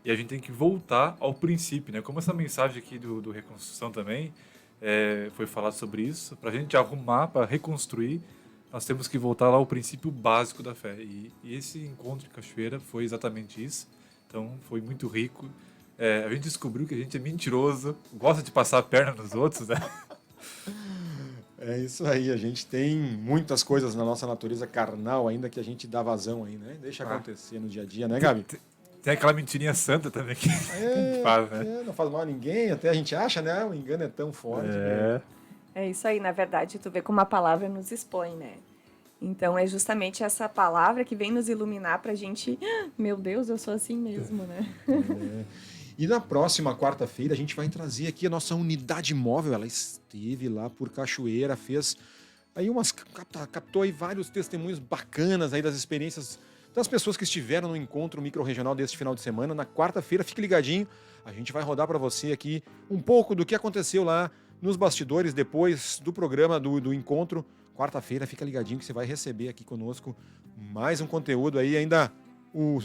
e a gente tem que voltar ao princípio, né? Como essa mensagem aqui do Reconstrução também foi falado sobre isso, para a gente arrumar, para reconstruir, nós temos que voltar lá ao princípio básico da fé. E esse encontro em Cachoeira foi exatamente isso. Então foi muito rico. A gente descobriu que a gente é mentiroso, gosta de passar a perna nos outros, né? É isso aí, a gente tem muitas coisas na nossa natureza carnal ainda que a gente dá vazão aí, né? Deixa acontecer no dia a dia, né, Gabi? Tem aquela mentirinha santa também que a gente faz, né? Não faz mal a ninguém, até a gente acha, né? O engano é tão forte. É isso aí, na verdade, tu vê como a palavra nos expõe, né? Então é justamente essa palavra que vem nos iluminar pra gente, meu Deus, eu sou assim mesmo, né? E na próxima quarta-feira a gente vai trazer aqui a nossa unidade móvel. Ela esteve lá por Cachoeira, fez aí captou aí vários testemunhos bacanas aí das experiências das pessoas que estiveram no encontro microrregional deste final de semana. Na quarta-feira, fique ligadinho, a gente vai rodar para você aqui um pouco do que aconteceu lá nos bastidores depois do programa do encontro. Quarta-feira, fica ligadinho que você vai receber aqui conosco mais um conteúdo aí, ainda o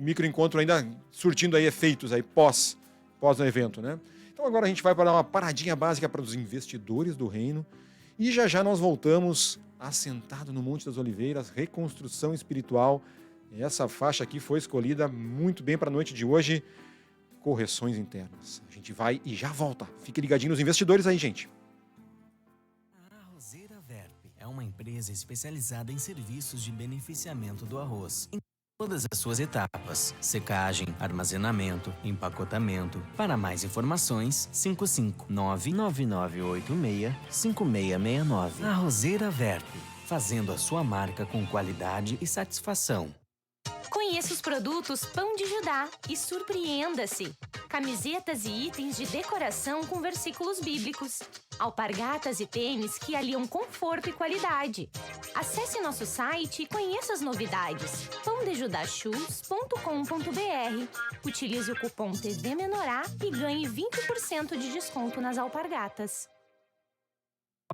microencontro ainda surtindo aí efeitos aí pós o evento, né? Então agora a gente vai para uma paradinha básica para os investidores do reino e já nós voltamos assentado no Monte das Oliveiras, reconstrução espiritual. Essa faixa aqui foi escolhida muito bem para a noite de hoje, correções internas. A gente vai e já volta. Fique ligadinho nos investidores aí, gente. É uma empresa especializada em serviços de beneficiamento do arroz, em todas as suas etapas: secagem, armazenamento, empacotamento. Para mais informações, 559-9986-5669. Arrozeira Verp, fazendo a sua marca com qualidade e satisfação. Conheça os produtos Pão de Judá e surpreenda-se. Camisetas e itens de decoração com versículos bíblicos. Alpargatas e tênis que aliam conforto e qualidade. Acesse nosso site e conheça as novidades. pãodejudachus.com.br. Utilize o cupom TVMenorá e ganhe 20% de desconto nas alpargatas.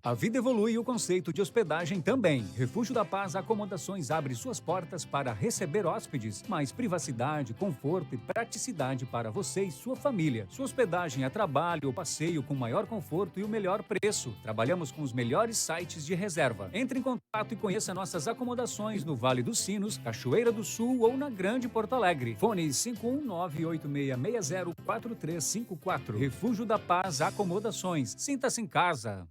A vida evolui e o conceito de hospedagem também. Refúgio da Paz Acomodações abre suas portas para receber hóspedes. Mais privacidade, conforto e praticidade para você e sua família. Sua hospedagem a trabalho ou passeio com maior conforto e o melhor preço. Trabalhamos com os melhores sites de reserva. Entre em contato e conheça nossas acomodações no Vale dos Sinos, Cachoeira do Sul ou na Grande Porto Alegre. Fone 51986604354. Refúgio da Paz Acomodações. Sinta-se em casa.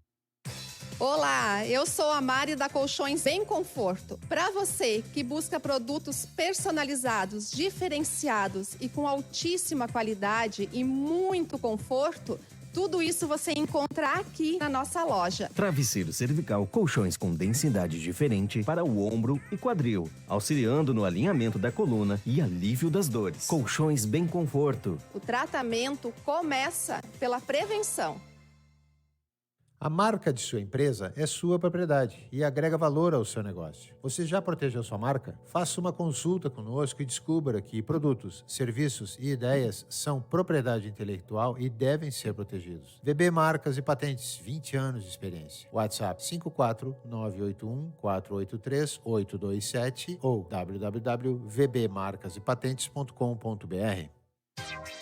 Olá, eu sou a Mari da Colchões Bem Conforto. Para você que busca produtos personalizados, diferenciados e com altíssima qualidade e muito conforto, tudo isso você encontra aqui na nossa loja. Travesseiro cervical, colchões com densidade diferente para o ombro e quadril, auxiliando no alinhamento da coluna e alívio das dores. Colchões Bem Conforto. O tratamento começa pela prevenção. A marca de sua empresa é sua propriedade e agrega valor ao seu negócio. Você já protegeu sua marca? Faça uma consulta conosco e descubra que produtos, serviços e ideias são propriedade intelectual e devem ser protegidos. VB Marcas e Patentes, 20 anos de experiência. WhatsApp 54981-483-827 ou www.vbmarcasepatentes.com.br.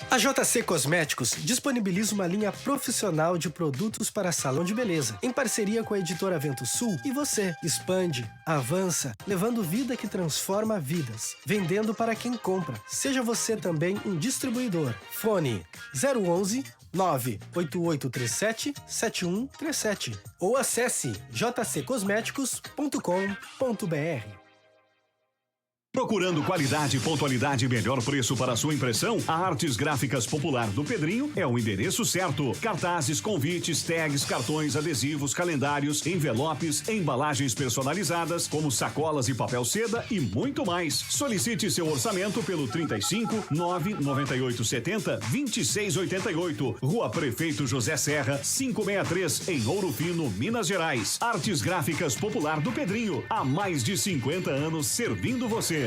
A JC Cosméticos disponibiliza uma linha profissional de produtos para salão de beleza, em parceria com a editora Vento Sul. E você expande, avança, levando vida que transforma vidas, vendendo para quem compra. Seja você também um distribuidor. Fone 011 98837-7137 ou acesse jccosméticos.com.br. Procurando qualidade, pontualidade e melhor preço para sua impressão? A Artes Gráficas Popular do Pedrinho é o endereço certo. Cartazes, convites, tags, cartões, adesivos, calendários, envelopes, embalagens personalizadas, como sacolas e papel seda e muito mais. Solicite seu orçamento pelo 35 998 70 2688. Rua Prefeito José Serra, 563, em Ouro Fino, Minas Gerais. Artes Gráficas Popular do Pedrinho, há mais de 50 anos servindo você.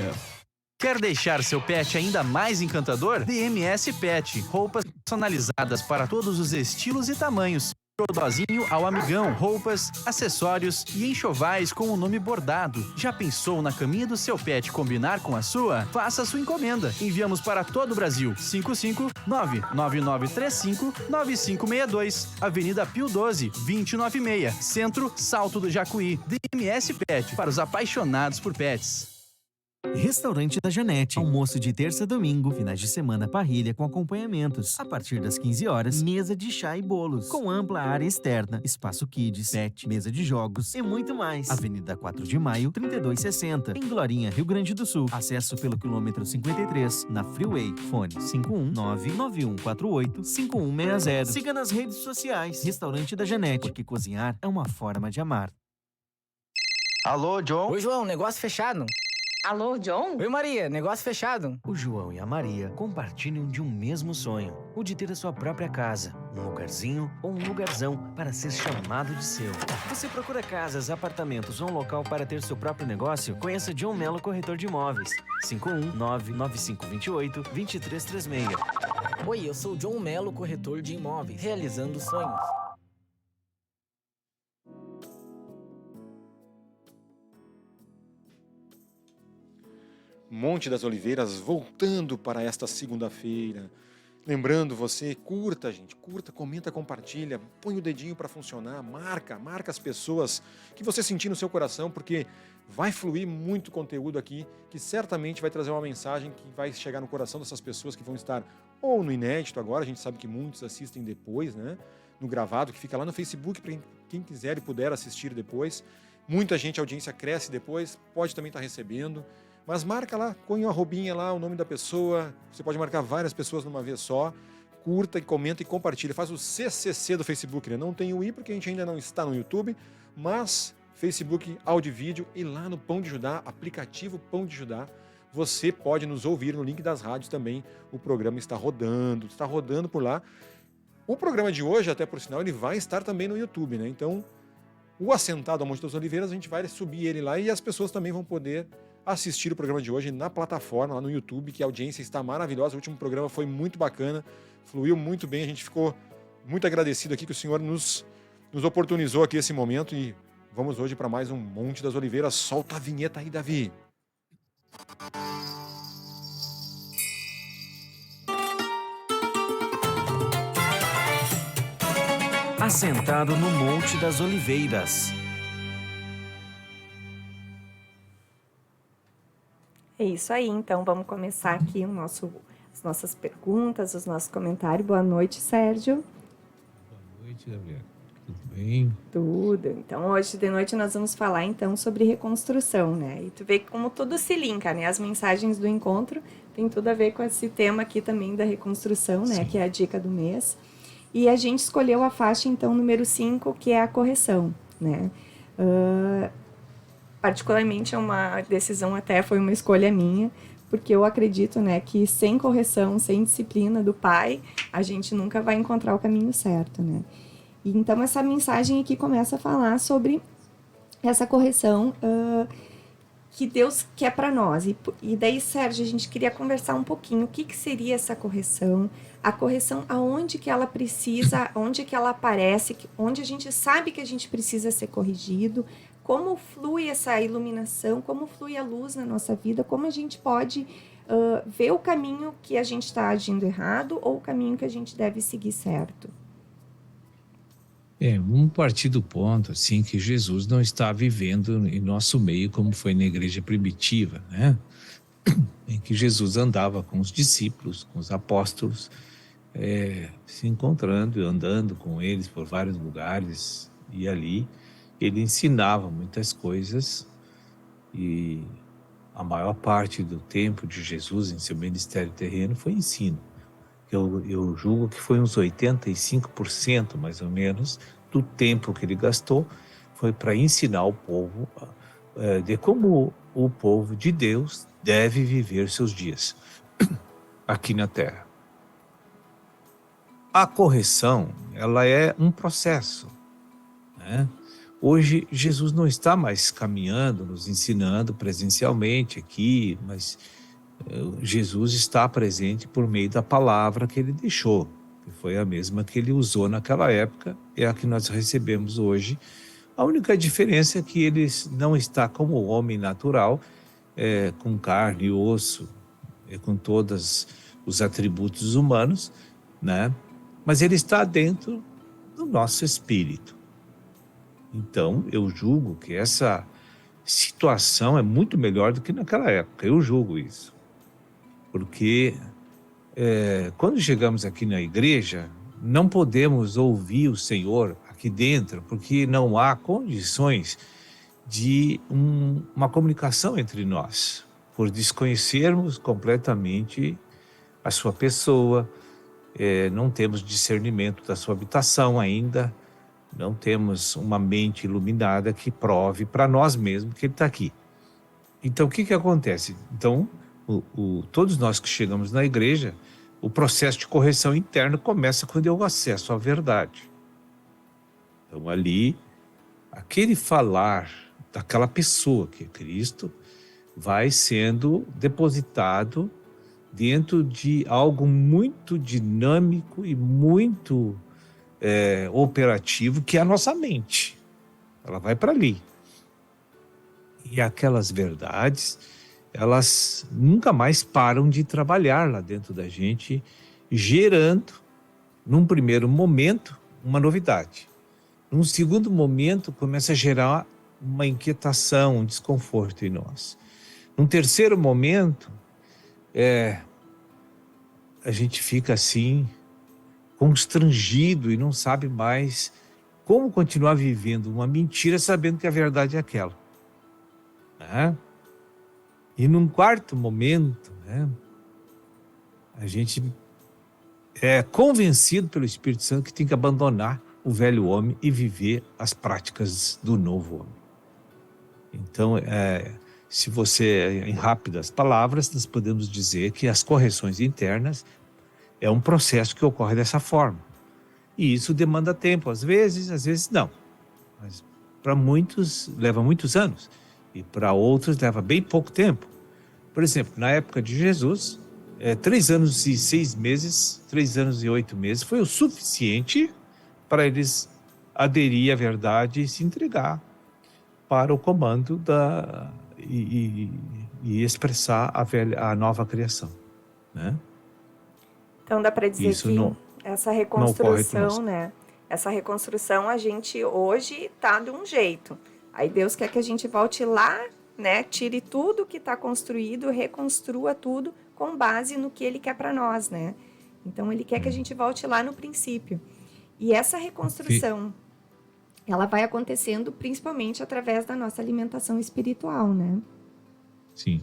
Quer deixar seu pet ainda mais encantador? DMS Pet, roupas personalizadas para todos os estilos e tamanhos. xodózinho ao amigão, roupas, acessórios e enxovais com o nome bordado. Já pensou na caminha do seu pet combinar com a sua? Faça a sua encomenda. Enviamos para todo o Brasil. 559-9935-9562. Avenida Pio 12, 296. Centro, Salto do Jacuí. DMS Pet, para os apaixonados por pets. Restaurante da Janete. Almoço de terça a domingo, finais de semana parrilha com acompanhamentos. A partir das 15 horas, mesa de chá e bolos, com ampla área externa, espaço kids, pet, mesa de jogos e muito mais. Avenida 4 de Maio, 3260, em Glorinha, Rio Grande do Sul. Acesso pelo quilômetro 53, na Freeway. Fone 519-9148-5160. Siga nas redes sociais. Restaurante da Janete, porque cozinhar é uma forma de amar. Alô, John? Oi, João, negócio fechado. Alô, John? Oi, Maria, negócio fechado. O João e a Maria compartilham de um mesmo sonho, o de ter a sua própria casa, um lugarzinho ou um lugarzão para ser chamado de seu. Você procura casas, apartamentos ou um local para ter seu próprio negócio? Conheça John Melo Corretor de Imóveis. 519-9528-2336. Oi, eu sou o John Melo, corretor de imóveis, realizando sonhos. Monte das Oliveiras voltando para esta segunda-feira. Lembrando você, curta, gente, curta, comenta, compartilha, põe o dedinho para funcionar, marca as pessoas que você sentir no seu coração, porque vai fluir muito conteúdo aqui, que certamente vai trazer uma mensagem que vai chegar no coração dessas pessoas que vão estar ou no inédito agora, a gente sabe que muitos assistem depois, né? No gravado, que fica lá no Facebook, para quem quiser e puder assistir depois. Muita gente, a audiência cresce depois, pode também estar recebendo. Mas marca lá, põe uma arrobinha lá, o nome da pessoa. Você pode marcar várias pessoas numa vez só. Curta e comenta e compartilha. Faz o CCC do Facebook, né? Não tem o I porque a gente ainda não está no YouTube, mas Facebook, áudio e vídeo. E lá no Pão de Judá, aplicativo Pão de Judá, você pode nos ouvir no link das rádios também. O programa está rodando por lá. O programa de hoje, até por sinal, ele vai estar também no YouTube, né? Então, o Assentado ao Monte das Oliveiras, a gente vai subir ele lá e as pessoas também vão poder assistir o programa de hoje na plataforma, lá no YouTube, que a audiência está maravilhosa. O último programa foi muito bacana, fluiu muito bem, a gente ficou muito agradecido aqui que o senhor nos oportunizou aqui esse momento e vamos hoje para mais um Monte das Oliveiras. Solta a vinheta aí, Davi. Assentado no Monte das Oliveiras. É isso aí, então vamos começar aqui as nossas perguntas, os nossos comentários. Boa noite, Sérgio. Boa noite, Gabriel. Tudo bem? Tudo. Então, hoje de noite nós vamos falar, então, sobre reconstrução, né? E tu vê como tudo se linka, né? As mensagens do encontro tem tudo a ver com esse tema aqui também da reconstrução, né? Sim. Que é a dica do mês. E a gente escolheu a faixa, então, número 5, que é a correção, né? Particularmente é uma decisão, até foi uma escolha minha, porque eu acredito, né, que sem correção, sem disciplina do pai, a gente nunca vai encontrar o caminho certo, né? E então essa mensagem aqui começa a falar sobre essa correção que Deus quer para nós. E daí, Sérgio, a gente queria conversar um pouquinho o que seria essa correção, a correção aonde que ela precisa, onde que ela aparece, onde a gente sabe que a gente precisa ser corrigido, como flui essa iluminação, como flui a luz na nossa vida, como a gente pode ver o caminho que a gente está agindo errado ou o caminho que a gente deve seguir certo. Vamos partir do ponto, assim, que Jesus não está vivendo em nosso meio como foi na igreja primitiva, né? Em que Jesus andava com os discípulos, com os apóstolos, se encontrando e andando com eles por vários lugares, e ali ele ensinava muitas coisas, e a maior parte do tempo de Jesus em seu ministério terreno foi ensino. Eu julgo que foi uns 85%, mais ou menos, do tempo que ele gastou foi para ensinar o povo de como o povo de Deus deve viver seus dias aqui na Terra. A correção, ela é um processo, né? Hoje, Jesus não está mais caminhando, nos ensinando presencialmente aqui, mas Jesus está presente por meio da palavra que ele deixou. que foi a mesma que ele usou naquela época, é a que nós recebemos hoje. A única diferença é que ele não está como homem natural, com carne e osso, com todos os atributos humanos, né? Mas ele está dentro do nosso espírito. Então, eu julgo que essa situação é muito melhor do que naquela época. Eu julgo isso. Porque quando chegamos aqui na igreja, não podemos ouvir o Senhor aqui dentro, porque não há condições de uma comunicação entre nós, por desconhecermos completamente a sua pessoa, não temos discernimento da sua habitação ainda, não temos uma mente iluminada que prove para nós mesmos que ele está aqui. Então, o que acontece? Então, todos nós que chegamos na igreja, o processo de correção interna começa quando eu acesso à verdade. Então, ali, aquele falar daquela pessoa que é Cristo vai sendo depositado dentro de algo muito dinâmico e muito operativo, que é a nossa mente. Ela vai para ali. E aquelas verdades, elas nunca mais param de trabalhar lá dentro da gente, gerando, num primeiro momento, uma novidade. Num segundo momento, começa a gerar uma inquietação, um desconforto em nós. Num terceiro momento, a gente fica assim, constrangido e não sabe mais como continuar vivendo uma mentira sabendo que a verdade é aquela. Né? E num quarto momento, né, a gente é convencido pelo Espírito Santo que tem que abandonar o velho homem e viver as práticas do novo homem. Então, se você, em rápidas palavras, nós podemos dizer que as correções internas é um processo que ocorre dessa forma. E isso demanda tempo, às vezes não. Mas para muitos leva muitos anos e para outros leva bem pouco tempo. Por exemplo, na época de Jesus, 3 anos e 6 meses, 3 anos e 8 meses foi o suficiente para eles aderir à verdade e se entregar para o comando e expressar a nova criação, né? Então dá para dizer Isso que essa reconstrução, não né? Essa reconstrução a gente hoje tá de um jeito. Aí Deus quer que a gente volte lá, né? Tire tudo que está construído, reconstrua tudo com base no que Ele quer para nós, né? Então Ele quer que a gente volte lá no princípio. E essa reconstrução, ela vai acontecendo principalmente através da nossa alimentação espiritual, né? Sim.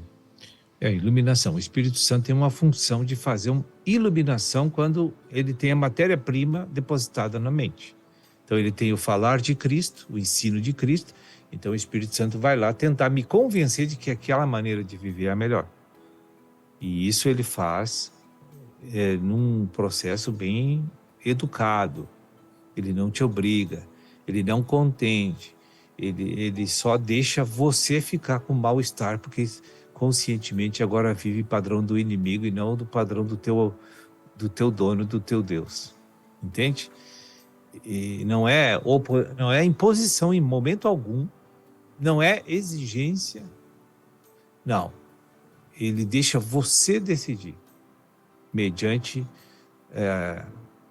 É a iluminação. O Espírito Santo tem uma função de fazer uma iluminação quando ele tem a matéria-prima depositada na mente. Então ele tem o falar de Cristo, o ensino de Cristo. Então o Espírito Santo vai lá tentar me convencer de que aquela maneira de viver é a melhor. E isso ele faz num processo bem educado. Ele não te obriga, ele não contende, ele só deixa você ficar com mal-estar, porque conscientemente agora vive padrão do inimigo e não do padrão do teu dono, do teu Deus. Entende? E não é imposição em momento algum, não é exigência, não. Ele deixa você decidir, mediante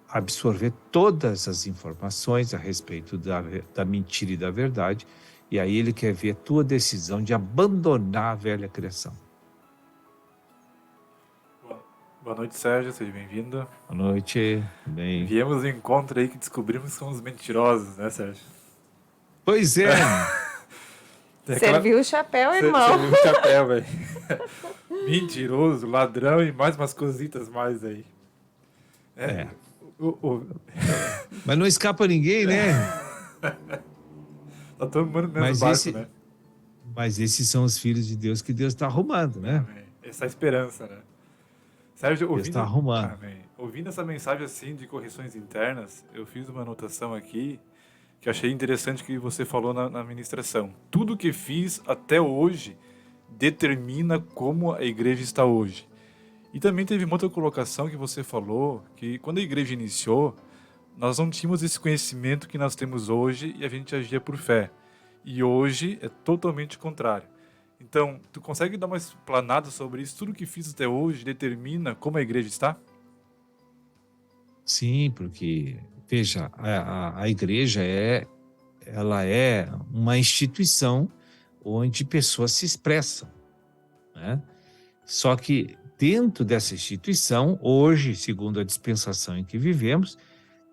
absorver todas as informações a respeito da mentira e da verdade, e aí ele quer ver a tua decisão de abandonar a velha criação. Boa noite, Sérgio, seja bem-vindo. Boa noite, bem. Viemos no encontro aí que descobrimos que somos mentirosos, né, Sérgio? Pois é. Serviu o chapéu, irmão. Serviu o chapéu, velho. Mentiroso, ladrão e mais umas cositas mais aí. Mas não escapa ninguém, né? Tá todo mundo no mesmo barco, né? Mas esses são os filhos de Deus que Deus está arrumando, né? Amém. Essa é a esperança, né? Sérgio, ouvindo essa mensagem assim de correções internas, eu fiz uma anotação aqui que achei interessante que você falou na ministração. Tudo que fiz até hoje determina como a igreja está hoje. E também teve uma outra colocação que você falou, que quando a igreja iniciou, nós não tínhamos esse conhecimento que nós temos hoje e a gente agia por fé. E hoje é totalmente contrário. Então, tu consegue dar uma explanada sobre isso? Tudo que fiz até hoje determina como a igreja está? Sim, porque, veja, a igreja ela é uma instituição onde pessoas se expressam, né? Só que dentro dessa instituição, hoje, segundo a dispensação em que vivemos,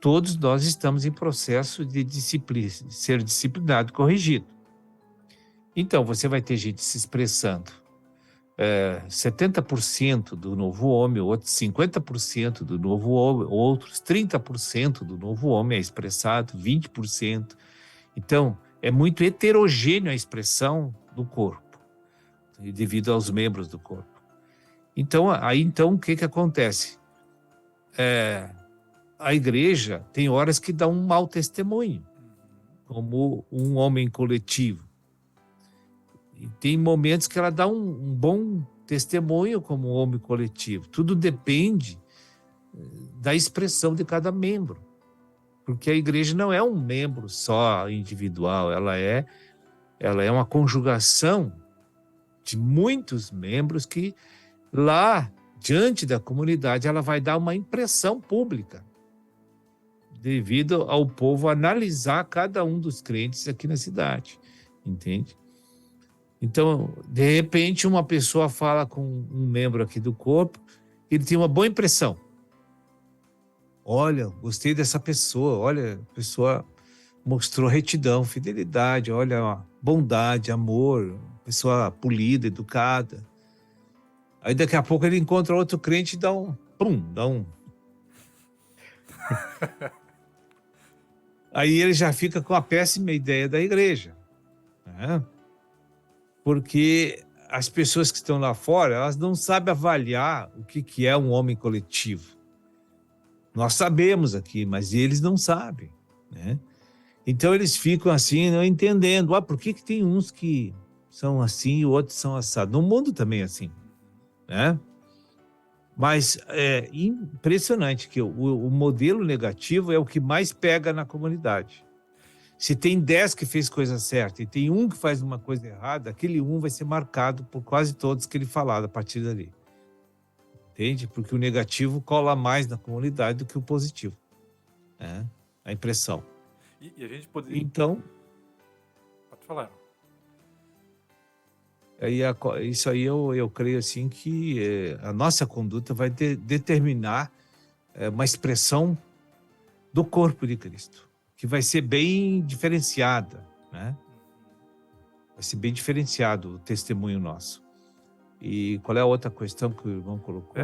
todos nós estamos em processo de ser disciplinado e corrigido. Então, você vai ter gente se expressando 70% do novo homem, outros 50% do novo homem, outros 30% do novo homem é expressado, 20%. Então, é muito heterogêneo a expressão do corpo, devido aos membros do corpo. Então, o que acontece? A igreja tem horas que dá um mau testemunho, como um homem coletivo. E tem momentos que ela dá um bom testemunho como um homem coletivo. Tudo depende da expressão de cada membro. Porque a igreja não é um membro só individual, ela é uma conjugação de muitos membros que lá, diante da comunidade, ela vai dar uma impressão pública, devido ao povo analisar cada um dos crentes aqui na cidade, entende? Então, de repente, uma pessoa fala com um membro aqui do corpo, ele tem uma boa impressão. Olha, gostei dessa pessoa, olha, a pessoa mostrou retidão, fidelidade, olha, bondade, amor, pessoa polida, educada. Aí daqui a pouco ele encontra outro crente e dá um... Aí ele já fica com a péssima ideia da igreja, né? Porque as pessoas que estão lá fora, elas não sabem avaliar o que é um homem coletivo. Nós sabemos aqui, mas eles não sabem, né? Então eles ficam assim, não entendendo. Por que tem uns que são assim e outros são assados? No mundo também é assim, né? Mas é impressionante que o modelo negativo é o que mais pega na comunidade. Se tem 10 que fez coisa certa e tem um que faz uma coisa errada, aquele um vai ser marcado por quase todos que ele falar a partir dali. Entende? Porque o negativo cola mais na comunidade do que o positivo, né? A impressão. E a gente poderia... Então... Pode falar. Isso aí eu creio assim que a nossa conduta vai determinar uma expressão do corpo de Cristo, que vai ser bem diferenciada, né? Vai ser bem diferenciado o testemunho nosso. E qual é a outra questão que o irmão colocou?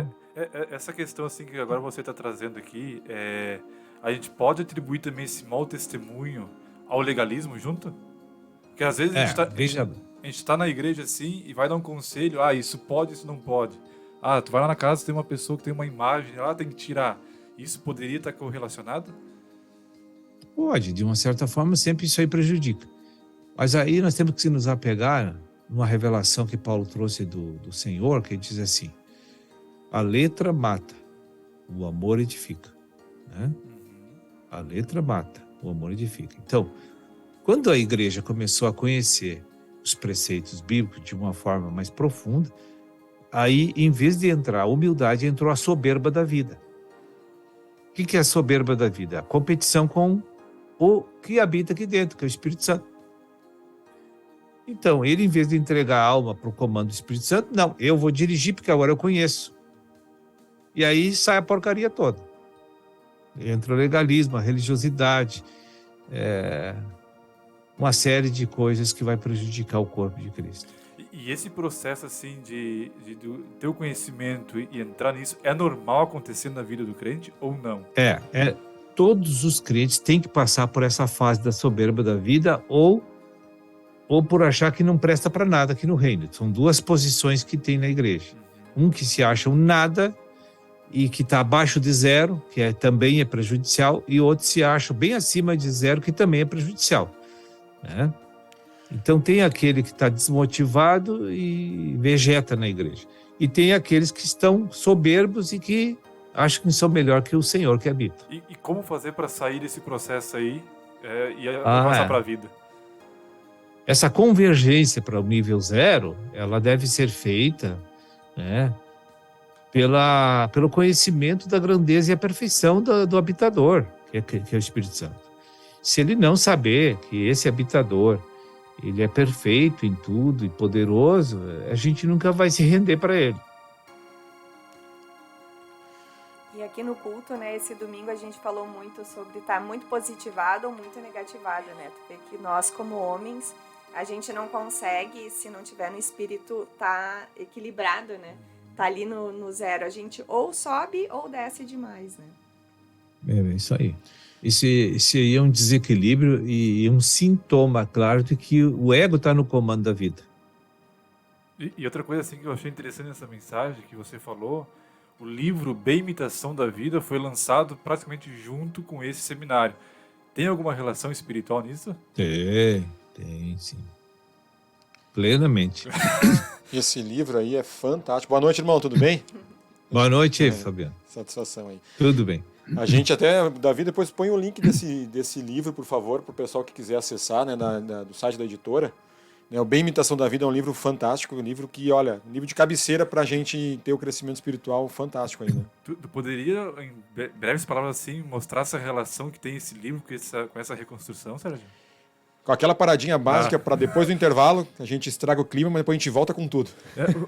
Essa questão assim que agora você está trazendo aqui, a gente pode atribuir também esse mau testemunho ao legalismo junto? Porque às vezes a gente está na igreja assim e vai dar um conselho, isso pode, isso não pode. Tu vai lá na casa, tem uma pessoa que tem uma imagem, tem que tirar. Isso poderia estar correlacionado? Pode, de uma certa forma sempre isso aí prejudica. Mas aí nós temos que nos apegar numa revelação que Paulo trouxe do Senhor, que diz assim: a letra mata, o amor edifica, né? A letra mata, o amor edifica. Então, quando a igreja começou a conhecer os preceitos bíblicos de uma forma mais profunda, aí, em vez de entrar a humildade, entrou a soberba da vida. O que é a soberba da vida? A competição com o que habita aqui dentro, que é o Espírito Santo. Então, ele, em vez de entregar a alma para o comando do Espírito Santo, não, eu vou dirigir porque agora eu conheço. E aí sai a porcaria toda. Entra o legalismo, a religiosidade, uma série de coisas que vai prejudicar o corpo de Cristo. E esse processo assim de ter o conhecimento e entrar nisso, é normal acontecer na vida do crente ou não? Todos os crentes têm que passar por essa fase da soberba da vida ou por achar que não presta para nada aqui no reino. São duas posições que tem na igreja. Um que se acha um nada e que está abaixo de zero, que também é prejudicial, e outro se acha bem acima de zero, que também é prejudicial, né? Então tem aquele que está desmotivado e vegeta na igreja. e tem aqueles que estão soberbos e que acham que são melhor que o Senhor que habita. E como fazer para sair desse processo aí e avançar para a vida? Essa convergência para o nível 0, ela deve ser feita, né, pelo conhecimento da grandeza e a perfeição do habitador, que é o Espírito Santo. Se ele não saber que esse habitador, ele é perfeito em tudo e poderoso, a gente nunca vai se render para ele. E aqui no culto, né, esse domingo a gente falou muito sobre estar muito positivado ou muito negativado, né? Tu vê que nós, como homens, a gente não consegue, se não tiver no espírito, tá equilibrado, né? Tá ali no 0. A gente ou sobe ou desce demais, né? É isso aí. Esse aí é um desequilíbrio e um sintoma, claro, de que o ego está no comando da vida. E outra coisa assim que eu achei interessante nessa mensagem que você falou, o livro Bem Imitação da Vida foi lançado praticamente junto com esse seminário. Tem alguma relação espiritual nisso? Tem sim. Plenamente. Esse livro aí é fantástico. Boa noite, irmão, tudo bem? Boa noite, Fabiano. Satisfação aí. Tudo bem. A gente até, Davi, depois põe o link desse livro, por favor, para o pessoal que quiser acessar, né, do site da editora. O Bem Imitação da Vida é um livro fantástico, um livro que, olha, um livro de cabeceira para a gente ter o crescimento espiritual fantástico aí, né? Tu poderia, em breves palavras assim, mostrar essa relação que tem esse livro com essa reconstrução, Sérgio? Com aquela paradinha básica para depois do intervalo, a gente estraga o clima, mas depois a gente volta com tudo.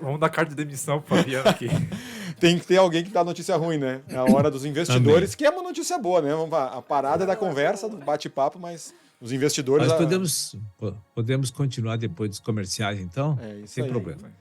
Vamos dar carta de demissão para o Fabiano aqui. Tem que ter alguém que dá notícia ruim, né? É a hora dos investidores, que é uma notícia boa, né? A parada é da conversa, do bate-papo, mas os investidores... Nós podemos continuar depois dos comerciais, então? Isso sem aí. problema.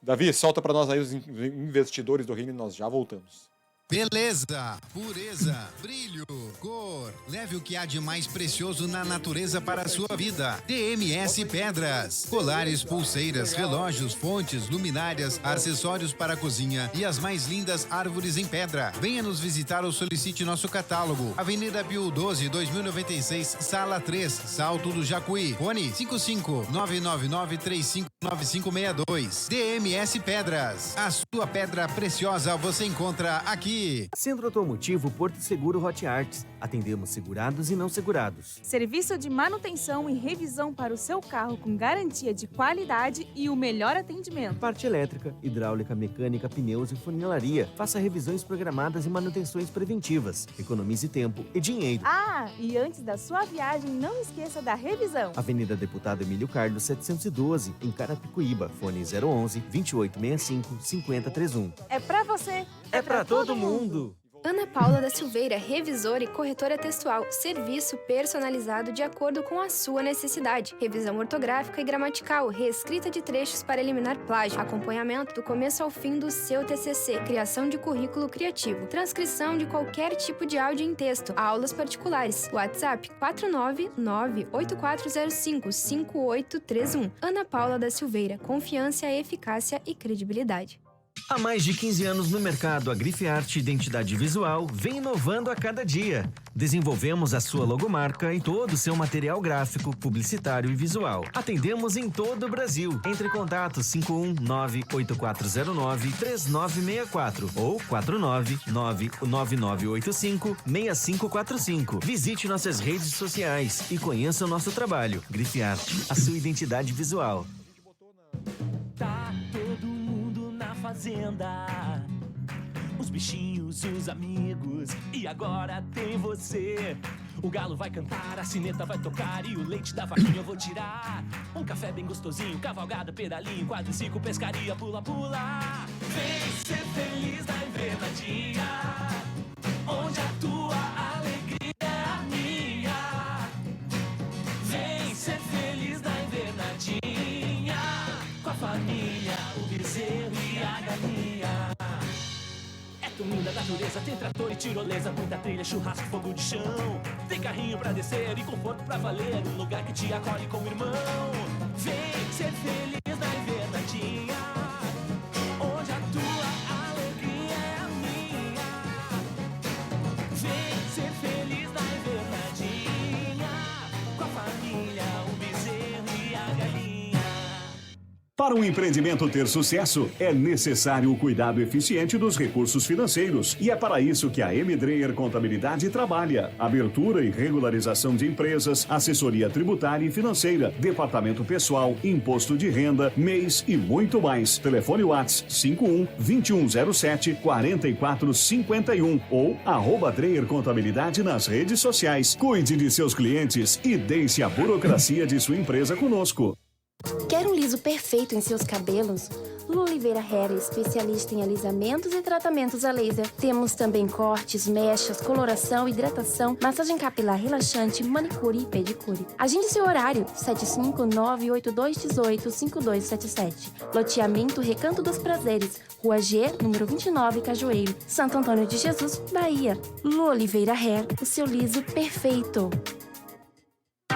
Davi, solta para nós aí os investidores do reino e nós já voltamos. Beleza, pureza, brilho, cor. Leve o que há de mais precioso na natureza para a sua vida. DMS Pedras. Colares, pulseiras, relógios, fontes, luminárias, acessórios para a cozinha e as mais lindas árvores em pedra. Venha nos visitar ou solicite nosso catálogo. Avenida Pio 12, 2096, Sala 3, Salto do Jacuí. Fone 55-999-359562. DMS Pedras. A sua pedra preciosa você encontra aqui. Centro Automotivo Porto Seguro Hot Arts. Atendemos segurados e não segurados. Serviço de manutenção e revisão para o seu carro com garantia de qualidade e o melhor atendimento. Parte elétrica, hidráulica, mecânica, pneus e funilaria. Faça revisões programadas e manutenções preventivas. Economize tempo e dinheiro. Ah, e antes da sua viagem, não esqueça da revisão. Avenida Deputado Emílio Carlos, 712, em Carapicuíba. Fone 011-2865-5031. É pra você. É pra todo mundo. Ana Paula da Silveira, revisora e corretora textual. Serviço personalizado de acordo com a sua necessidade. Revisão ortográfica e gramatical, reescrita de trechos para eliminar plágio, acompanhamento do começo ao fim do seu TCC, criação de currículo criativo, transcrição de qualquer tipo de áudio em texto, aulas particulares. WhatsApp 499-8405-5831. Ana Paula da Silveira, confiança, eficácia e credibilidade. Há mais de 15 anos no mercado, a Grife Arte Identidade Visual vem inovando a cada dia. Desenvolvemos a sua logomarca e todo o seu material gráfico, publicitário e visual. Atendemos em todo o Brasil. Entre em contato 519-8409-3964 ou 499-9985-6545. Visite nossas redes sociais e conheça o nosso trabalho. Grife Arte, a sua identidade visual. Tá todo mundo na fazenda, os bichinhos, os amigos, e agora tem você. O galo vai cantar, a sineta vai tocar e o leite da vaquinha eu vou tirar. Um café bem gostosinho, cavalgada, pedalinho, quadriciclo, pescaria, pula, pula. Vem ser feliz na invernadinha, onde a tua alegria é a minha. Vem ser feliz na invernadinha, com a família, o bezerro e a galinha. É tão linda a natureza, tem trator e tirolesa, muita trilha, churrasco, fogo de chão. Tem carrinho pra descer e conforto pra valer, um lugar que te acolhe como irmão. Vem ser feliz na invernadinha, onde a tua alegria é a minha. Vem ser feliz na invernadinha, com a família, o bezerro e a galinha. Para um empreendimento ter sucesso, é necessário o cuidado eficiente dos recursos financeiros. E é para isso que a M. Dreyer Contabilidade trabalha. Abertura e regularização de empresas, assessoria tributária e financeira, departamento pessoal, imposto de renda, MEIs e muito mais. Telefone WhatsApp 51-2107-4451 ou @Dreyer Contabilidade nas redes sociais. Cuide de seus clientes e deixe a burocracia de sua empresa conosco. Quer um liso perfeito em seus cabelos? Lu Oliveira Hair é especialista em alisamentos e tratamentos a laser. Temos também cortes, mechas, coloração, hidratação, massagem capilar relaxante, manicure e pedicure. Agende seu horário, 75982185277. Loteamento Recanto dos Prazeres, Rua G, número 29, Cajueiro, Santo Antônio de Jesus, Bahia. Lu Oliveira Hair, o seu liso perfeito.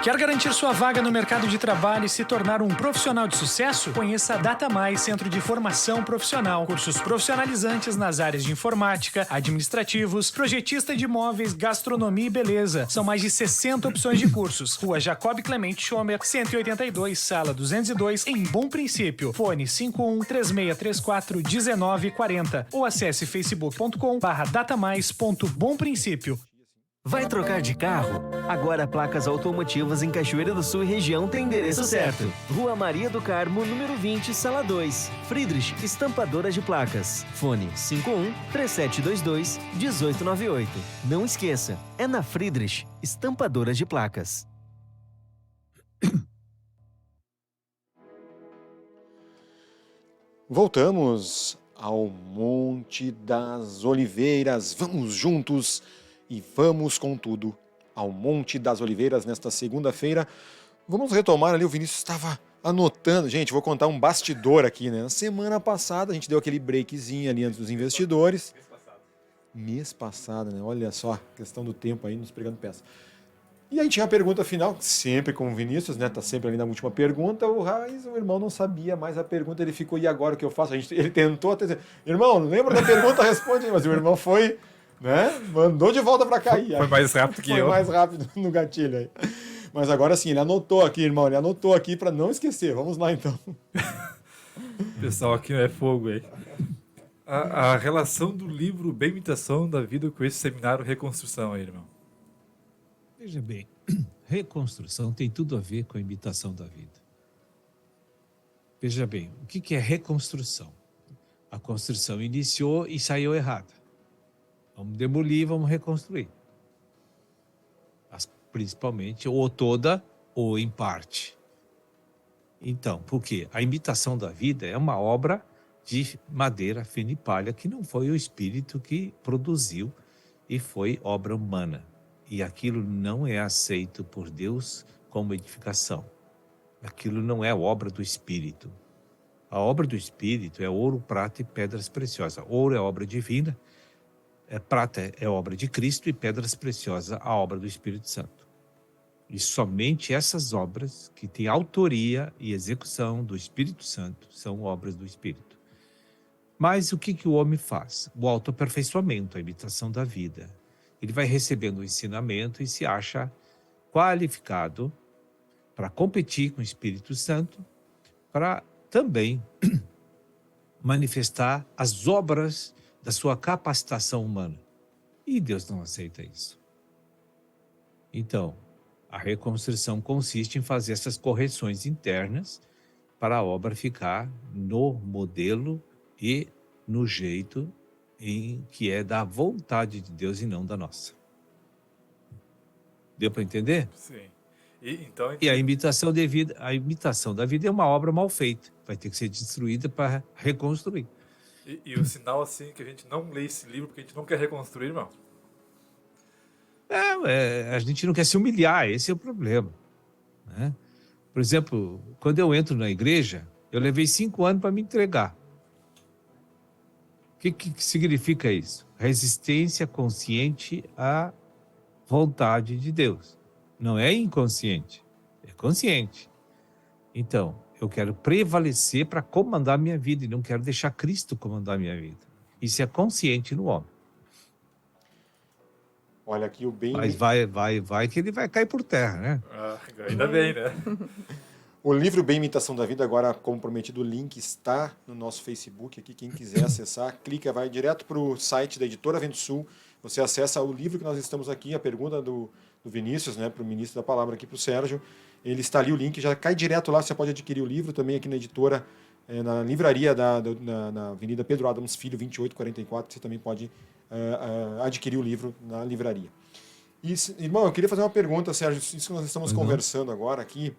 Quer garantir sua vaga no mercado de trabalho e se tornar um profissional de sucesso? Conheça a Data Mais Centro de Formação Profissional. Cursos profissionalizantes nas áreas de informática, administrativos, projetista de imóveis, gastronomia e beleza. São mais de 60 opções de cursos. Rua Jacob Clemente Schomer, 182, sala 202, em Bom Princípio. Fone 51-3634-1940 ou acesse facebook.com/datamais.bomprincípio. Vai trocar de carro? Agora Placas Automotivas em Cachoeira do Sul e região tem endereço certo. Rua Maria do Carmo, número 20, sala 2. Friedrich, estampadora de placas. Fone 51-3722-1898. Não esqueça, é na Friedrich, estampadora de placas. Voltamos ao Monte das Oliveiras. Vamos juntos e vamos com tudo ao Monte das Oliveiras nesta segunda-feira. Vamos retomar ali, o Vinícius estava anotando. Gente, vou contar um bastidor aqui, né? Na semana passada a gente deu aquele breakzinho ali antes dos investidores. Mês passado, né? Olha só, questão do tempo aí, nos pregando peça. E aí tinha a pergunta final, sempre com o Vinícius, né? Tá sempre ali na última pergunta. O irmão não sabia mais a pergunta, ele ficou, e agora o que eu faço? Ele tentou até dizer, irmão, lembra da pergunta? Responde aí. Mas o irmão foi, né? Mandou de volta para cair. Foi mais rápido que eu. Foi mais rápido no gatilho aí. Mas agora sim, ele anotou aqui, irmão. Ele anotou aqui para não esquecer. Vamos lá, então. Pessoal, aqui é fogo aí. A relação do livro Bem Imitação da Vida com esse seminário Reconstrução aí, irmão. Veja bem, reconstrução tem tudo a ver com a imitação da vida. Veja bem, o que é reconstrução? A construção iniciou e saiu errada. Vamos demolir, vamos reconstruir. Principalmente, ou toda, ou em parte. Então, por quê? A imitação da vida é uma obra de madeira, fina e palha, que não foi o Espírito que produziu e foi obra humana. E aquilo não é aceito por Deus como edificação. Aquilo não é obra do Espírito. A obra do Espírito é ouro, prata e pedras preciosas. Ouro é obra divina, prata é obra de Cristo e pedras preciosas a obra do Espírito Santo. E somente essas obras que têm autoria e execução do Espírito Santo são obras do Espírito. Mas o que o homem faz? O autoaperfeiçoamento, a imitação da vida. Ele vai recebendo o ensinamento e se acha qualificado para competir com o Espírito Santo, para também manifestar as obras da sua capacitação humana. E Deus não aceita isso. Então, a reconstrução consiste em fazer essas correções internas para a obra ficar no modelo e no jeito em que é da vontade de Deus e não da nossa. Deu para entender? Sim. E a imitação da vida é uma obra mal feita. Vai ter que ser destruída para reconstruir. E o sinal, assim, que a gente não lê esse livro porque a gente não quer reconstruir, irmão. A gente não quer se humilhar, esse é o problema. Né? Por exemplo, quando eu entro na igreja, eu levei 5 anos para me entregar. O que significa isso? Resistência consciente à vontade de Deus. Não é inconsciente, é consciente. Então, eu quero prevalecer para comandar minha vida e não quero deixar Cristo comandar minha vida. Isso é consciente no homem. Olha aqui o bem... Mas vai que ele vai cair por terra, né? Ainda bem, né? O livro Bem Imitação da Vida, agora, como prometido, o link está no nosso Facebook aqui. Quem quiser acessar, clica, vai direto para o site da Editora Vento Sul. Você acessa o livro que nós estamos aqui, a pergunta do Vinícius, né, para o ministro da palavra aqui, para o Sérgio. Ele está ali, o link já cai direto lá. Você pode adquirir o livro também aqui na editora, na livraria na Avenida Pedro Adams Filho, 2844. Você também pode adquirir o livro na livraria. E, irmão, eu queria fazer uma pergunta, Sérgio. Isso que nós estamos conversando agora aqui.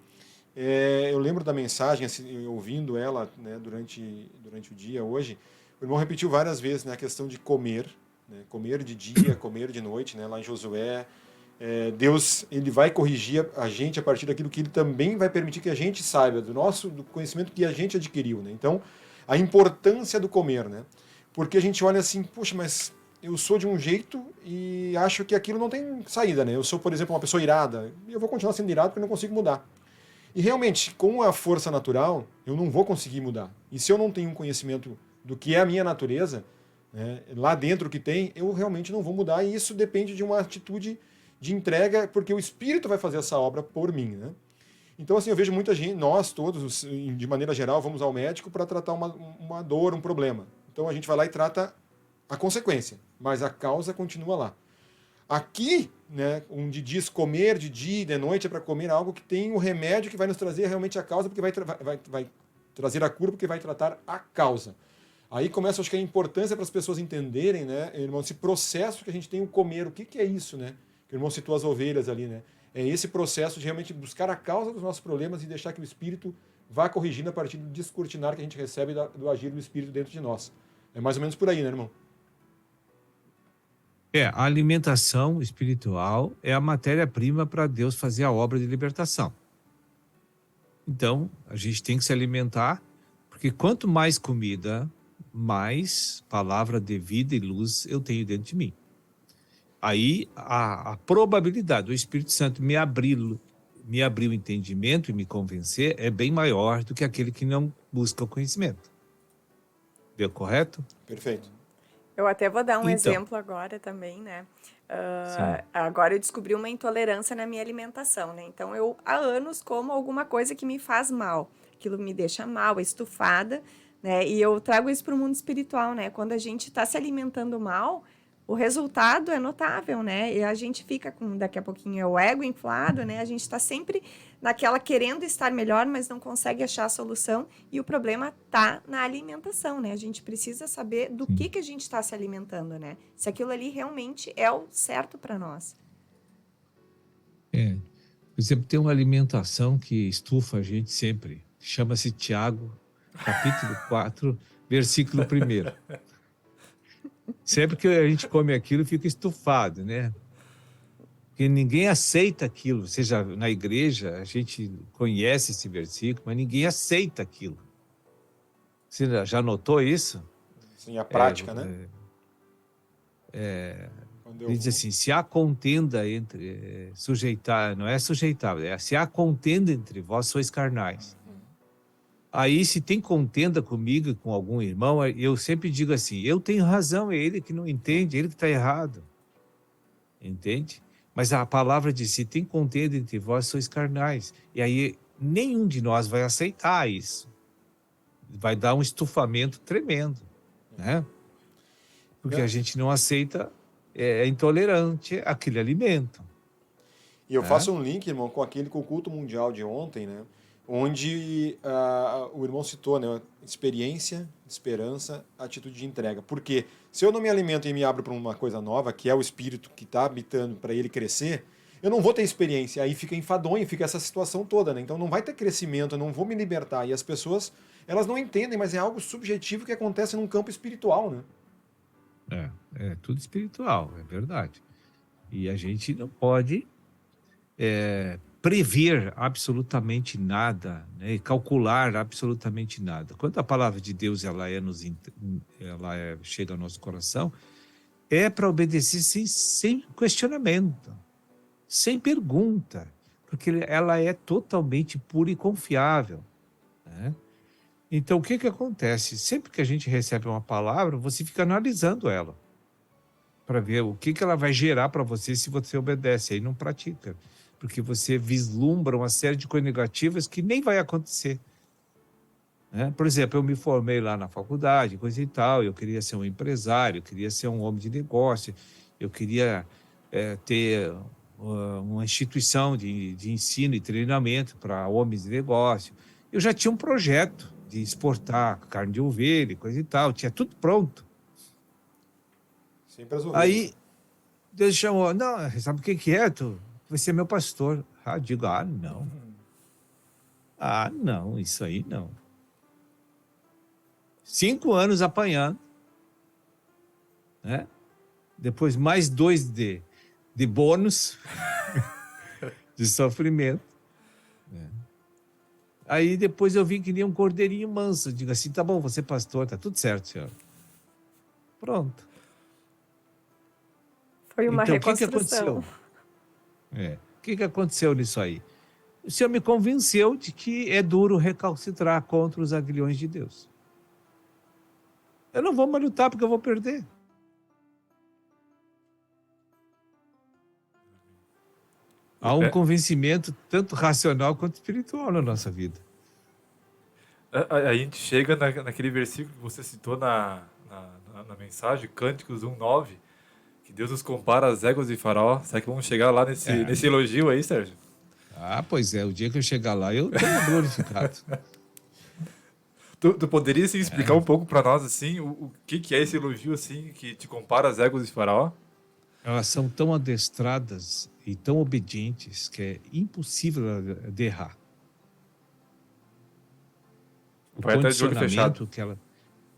Eu lembro da mensagem, assim, ouvindo ela, né, durante o dia hoje. O irmão repetiu várias vezes, né, a questão de comer, né, comer de dia, comer de noite, né, lá em Josué. Deus, ele vai corrigir a gente a partir daquilo que ele também vai permitir que a gente saiba, do conhecimento que a gente adquiriu, né? Então, a importância do comer, né? Porque a gente olha assim, poxa, mas eu sou de um jeito e acho que aquilo não tem saída, né? Eu sou, por exemplo, uma pessoa irada, e eu vou continuar sendo irado porque eu não consigo mudar. E realmente, com a força natural, eu não vou conseguir mudar. E se eu não tenho um conhecimento do que é a minha natureza, né, lá dentro que tem, eu realmente não vou mudar. E isso depende de uma atitude de entrega, porque o Espírito vai fazer essa obra por mim, né? Então, assim, eu vejo muita gente, nós todos, de maneira geral, vamos ao médico para tratar uma dor, um problema. Então, a gente vai lá e trata a consequência, mas a causa continua lá. Aqui, né, onde diz comer de dia e de noite é para comer algo que tem o remédio que vai nos trazer realmente a causa, porque vai trazer a cura, porque vai tratar a causa. Aí começa, acho que a importância para as pessoas entenderem, né, irmão, esse processo que a gente tem o comer, o que é isso, né? Que o irmão citou as ovelhas ali, né? É esse processo de realmente buscar a causa dos nossos problemas e deixar que o Espírito vá corrigindo a partir do descortinar que a gente recebe do agir do Espírito dentro de nós. É mais ou menos por aí, né, irmão? A alimentação espiritual é a matéria-prima para Deus fazer a obra de libertação. Então, a gente tem que se alimentar, porque quanto mais comida, mais palavra de vida e luz eu tenho dentro de mim. Aí, a probabilidade do Espírito Santo me abrir o entendimento e me convencer é bem maior do que aquele que não busca o conhecimento. Deu correto? Perfeito. Eu até vou dar um exemplo agora também, né? Agora eu descobri uma intolerância na minha alimentação, né? Então, eu há anos como alguma coisa que me faz mal. Aquilo me deixa mal, estufada, né? E eu trago isso para o mundo espiritual, né? Quando a gente está se alimentando mal, o resultado é notável, né? E a gente fica com, daqui a pouquinho, o ego inflado, né? A gente está sempre naquela querendo estar melhor, mas não consegue achar a solução. E o problema está na alimentação, né? A gente precisa saber do que a gente está se alimentando, né? Se aquilo ali realmente é o certo para nós. Por exemplo, tem uma alimentação que estufa a gente sempre. Chama-se Tiago, capítulo 4, versículo 1. Sempre que a gente come aquilo, fica estufado, né? Porque ninguém aceita aquilo. Seja na igreja, a gente conhece esse versículo, mas ninguém aceita aquilo. Você já notou isso? Sim, a prática, né? Diz assim, se há contenda entre... sujeitar, não é sujeitar, se há contenda entre vós, sois carnais. Aí, se tem contenda comigo e com algum irmão, eu sempre digo assim, eu tenho razão, é ele que não entende, é ele que está errado. Entende? Mas a palavra diz, se tem contenda entre vós, sois carnais. E aí, nenhum de nós vai aceitar isso. Vai dar um estufamento tremendo, né? Porque a gente não aceita, é intolerante àquele alimento. E eu faço um link, irmão, com o culto mundial de ontem, né? Onde o irmão citou, né, experiência, esperança, atitude de entrega. Porque se eu não me alimento e me abro para uma coisa nova, que é o Espírito que está habitando para ele crescer, eu não vou ter experiência. Aí fica enfadonho, fica essa situação toda, né? Então não vai ter crescimento, eu não vou me libertar. E as pessoas, elas não entendem, mas é algo subjetivo que acontece num campo espiritual, né? É tudo espiritual, é verdade. E a gente não pode... prever absolutamente nada, né? Calcular absolutamente nada. Quando a palavra de Deus chega ao nosso coração, é para obedecer sem questionamento, sem pergunta, porque ela é totalmente pura e confiável, né? Então, o que acontece? Sempre que a gente recebe uma palavra, você fica analisando ela, para ver o que ela vai gerar para você se você obedece, aí não pratica. porque você vislumbra uma série de coisas negativas que nem vai acontecer. Né? Por exemplo, eu me formei lá na faculdade, coisa e tal, eu queria ser um empresário, eu queria ser um homem de negócio, eu queria ter uma instituição de ensino e treinamento para homens de negócio. Eu já tinha um projeto de exportar carne de ovelha, coisa e tal, tinha tudo pronto. Sempre as ovelhas. Aí, Deus chamou, não, sabe o que é? Tu vai ser meu pastor. Ah, eu digo, não. Ah, não, isso aí não. 5 anos apanhando, né? Depois mais 2 de bônus, de sofrimento. Né? Aí depois eu vi que nem um cordeirinho manso. Eu digo assim, tá bom, você é pastor, tá tudo certo, senhor. Pronto. Foi uma então, reconstrução. O que aconteceu nisso aí? O Senhor me convenceu de que é duro recalcitrar contra os aguilhões de Deus. Eu não vou mais lutar porque eu vou perder. Há um convencimento tanto racional quanto espiritual na nossa vida. A gente chega naquele versículo que você citou na mensagem, Cânticos 1:9, que Deus nos compara às éguas de Faraó. Será que vamos chegar lá nesse elogio aí, Sérgio? Ah, pois é. O dia que eu chegar lá, eu estou glorificado. Tu poderia assim, explicar um pouco para nós assim, o que é esse elogio assim, que te compara às éguas de Faraó? Elas são tão adestradas e tão obedientes que é impossível de errar. Vai até de olho fechado.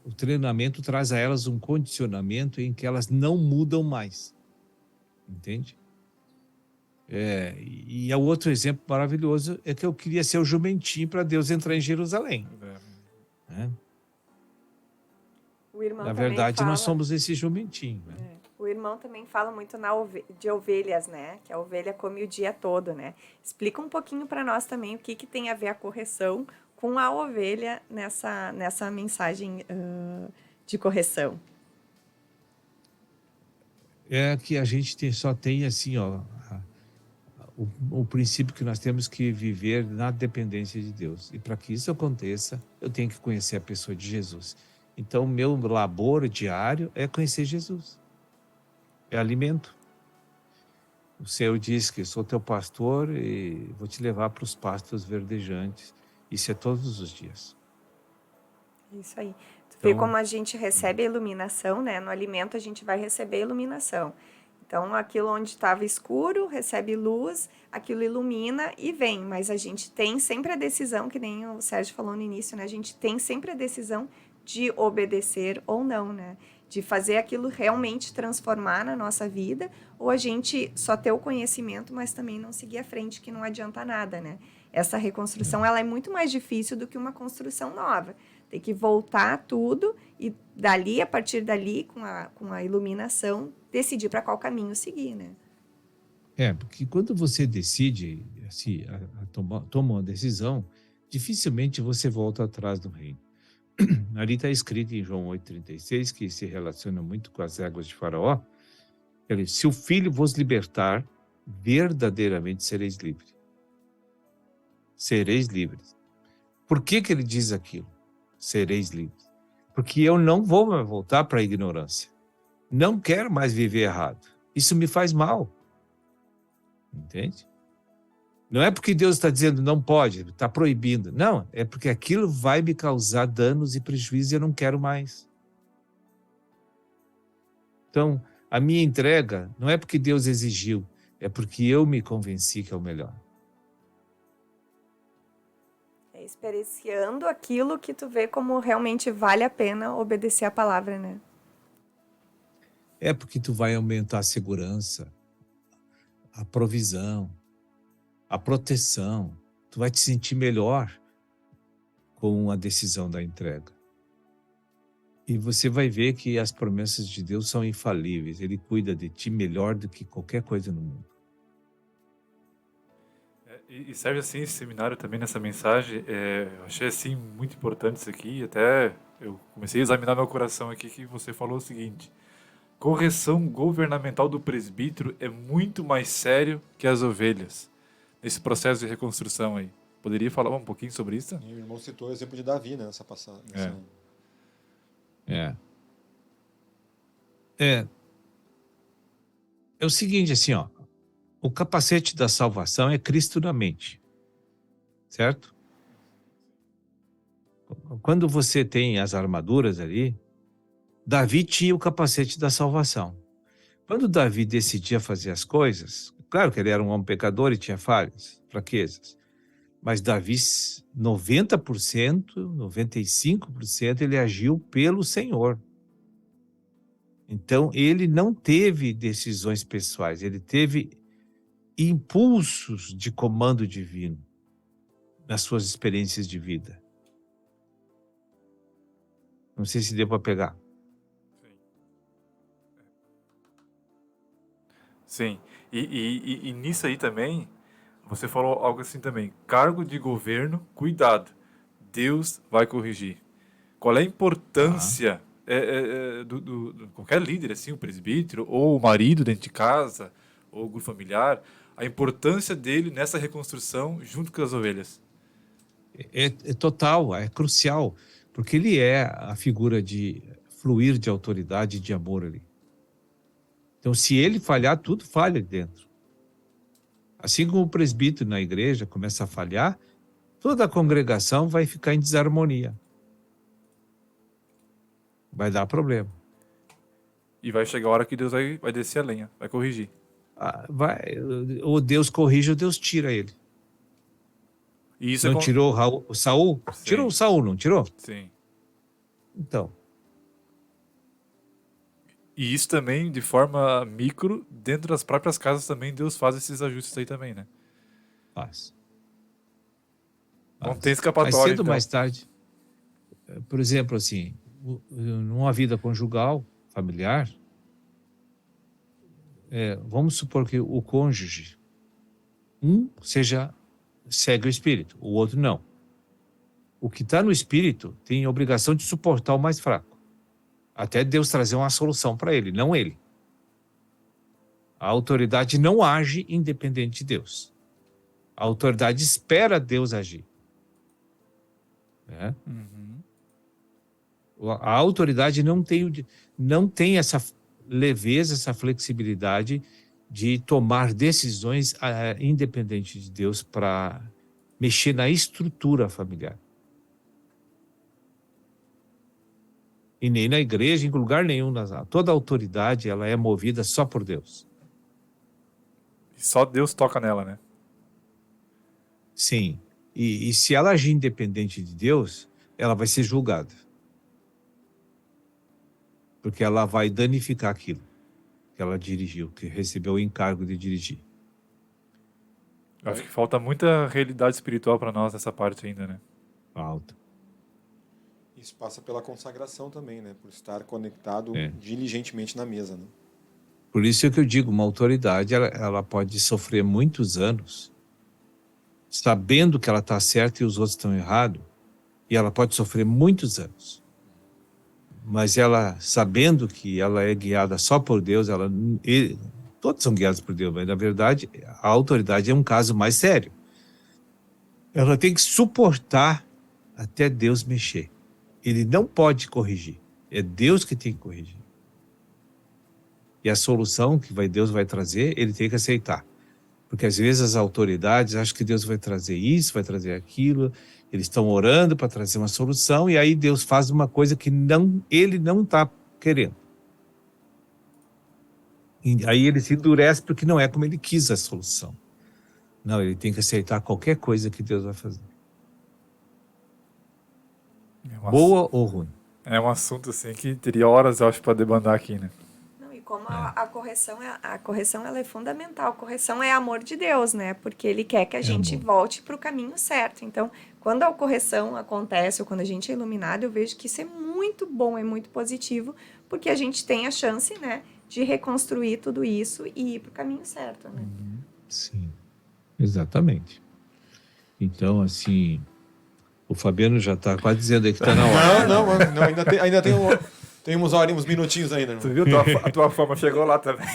O treinamento traz a elas um condicionamento em que elas não mudam mais. Entende? E o outro exemplo maravilhoso é que eu queria ser o jumentinho para Deus entrar em Jerusalém. O irmão Na verdade, fala... nós somos esse jumentinho. Né? O irmão também fala muito de ovelhas, né? Que a ovelha come o dia todo, né? Explica um pouquinho para nós também o que tem a ver a correção com a ovelha nessa mensagem de correção. É que a gente só tem assim, o princípio que nós temos que viver na dependência de Deus. E para que isso aconteça, eu tenho que conhecer a pessoa de Jesus. Então, o meu labor diário é conhecer Jesus. É alimento. O Senhor diz que sou teu pastor e vou te levar para os pastos verdejantes. Isso é todos os dias. Isso aí. Tu vê como a gente recebe a iluminação, né? No alimento a gente vai receber a iluminação. Então, aquilo onde estava escuro, recebe luz, aquilo ilumina e vem. Mas a gente tem sempre a decisão, que nem o Sérgio falou no início, né? A gente tem sempre a decisão de obedecer ou não, né? De fazer aquilo realmente transformar na nossa vida, ou a gente só ter o conhecimento, mas também não seguir à frente, que não adianta nada, né? Essa reconstrução, ela é muito mais difícil do que uma construção nova. Tem que voltar tudo e dali, a partir dali, com a iluminação, decidir para qual caminho seguir, né? Porque quando você decide, assim, toma uma decisão, dificilmente você volta atrás do reino. Ali está escrito em João 8,36, que se relaciona muito com as éguas de Faraó. Ele diz, se o Filho vos libertar, verdadeiramente sereis livres. Sereis livres. Por que ele diz aquilo? Sereis livres. Porque eu não vou mais voltar para a ignorância. Não quero mais viver errado. Isso me faz mal. Entende? Não é porque Deus está dizendo não pode, está proibindo. Não, é porque aquilo vai me causar danos e prejuízos e eu não quero mais. Então, a minha entrega não é porque Deus exigiu, é porque eu me convenci que é o melhor. É experienciando aquilo que tu vê como realmente vale a pena obedecer a palavra, né? É porque tu vai aumentar a segurança, a provisão, a proteção. Tu vai te sentir melhor com a decisão da entrega. E você vai ver que as promessas de Deus são infalíveis. Ele cuida de ti melhor do que qualquer coisa no mundo. E serve assim esse seminário também nessa mensagem. Eu achei assim muito importante isso aqui. Até eu comecei a examinar meu coração aqui, que você falou o seguinte: correção governamental do presbítero é muito mais sério que as ovelhas. nesse processo de reconstrução aí. Poderia falar um pouquinho sobre isso? E o irmão citou o exemplo de Davi, né, nessa passagem. É o seguinte, assim, ó, o capacete da salvação é Cristo na mente, certo? Quando você tem as armaduras ali, Davi tinha o capacete da salvação. Quando Davi decidia fazer as coisas, claro que ele era um homem pecador e tinha falhas, fraquezas, mas Davi, 90%, 95%, ele agiu pelo Senhor. Então, ele não teve decisões pessoais, ele teve impulsos de comando divino nas suas experiências de vida. Não sei se deu para pegar. Sim. E nisso aí também, você falou algo assim também. Cargo de governo, cuidado. Deus vai corrigir. Qual é a importância do qualquer líder, assim, o presbítero, ou o marido dentro de casa, ou o grupo familiar, a importância dele nessa reconstrução junto com as ovelhas? É total, é crucial, porque ele é a figura de fluir de autoridade e de amor ali. Então, se ele falhar, tudo falha dentro. Assim como o presbítero na igreja começa a falhar, toda a congregação vai ficar em desarmonia. Vai dar problema. E vai chegar a hora que Deus vai descer a lenha, vai corrigir. Ou Deus corrige ou Deus tira ele. E isso não tirou o Saul? Sim. Tirou o Saul, não tirou? Sim. Então. E isso também, de forma micro, dentro das próprias casas também, Deus faz esses ajustes aí também, né? Faz. Não tem escapatória, mais cedo ou então. mais tarde. Por exemplo, assim, numa vida conjugal, familiar, vamos supor que o cônjuge, segue o espírito, o outro não. O que está no espírito tem a obrigação de suportar o mais fraco, até Deus trazer uma solução para ele, não ele. A autoridade não age independente de Deus. A autoridade espera Deus agir. Né? A autoridade não tem essa leveza, essa flexibilidade de tomar decisões independente de Deus para mexer na estrutura familiar. E nem na igreja, em lugar nenhum. Toda autoridade ela é movida só por Deus. E só Deus toca nela, né? Sim. E se ela agir independente de Deus, ela vai ser julgada. Porque ela vai danificar aquilo que ela dirigiu, que recebeu o encargo de dirigir. Acho que falta muita realidade espiritual para nós nessa parte ainda, né? Falta. Isso passa pela consagração também, né? Por estar conectado diligentemente na mesa, né? Por isso é que eu digo, uma autoridade, ela pode sofrer muitos anos, sabendo que ela está certa e os outros estão errados, e ela pode sofrer muitos anos. Mas ela, sabendo que ela é guiada só por Deus, todos são guiados por Deus, mas na verdade a autoridade é um caso mais sério. Ela tem que suportar até Deus mexer. Ele não pode corrigir, é Deus que tem que corrigir. E a solução que Deus vai trazer, ele tem que aceitar. Porque às vezes as autoridades acham que Deus vai trazer isso, vai trazer aquilo, eles estão orando para trazer uma solução, e aí Deus faz uma coisa que ele não está querendo. E aí ele se endurece porque não é como ele quis a solução. Não, ele tem que aceitar qualquer coisa que Deus vai fazer. Boa ou ruim. É um assunto assim que teria horas, eu acho, para debandar aqui, né? E como a correção ela é fundamental. A correção é amor de Deus, né? Porque ele quer que a gente volte para o caminho certo. Então, quando a correção acontece ou quando a gente é iluminado, eu vejo que isso é muito bom, é muito positivo, porque a gente tem a chance, né, de reconstruir tudo isso e ir para o caminho certo, né? Sim, exatamente. Então, assim, o Fabiano já está quase dizendo aí que está na hora. Não, ainda tem uns minutinhos ainda. Tu viu? A tua fama chegou lá também.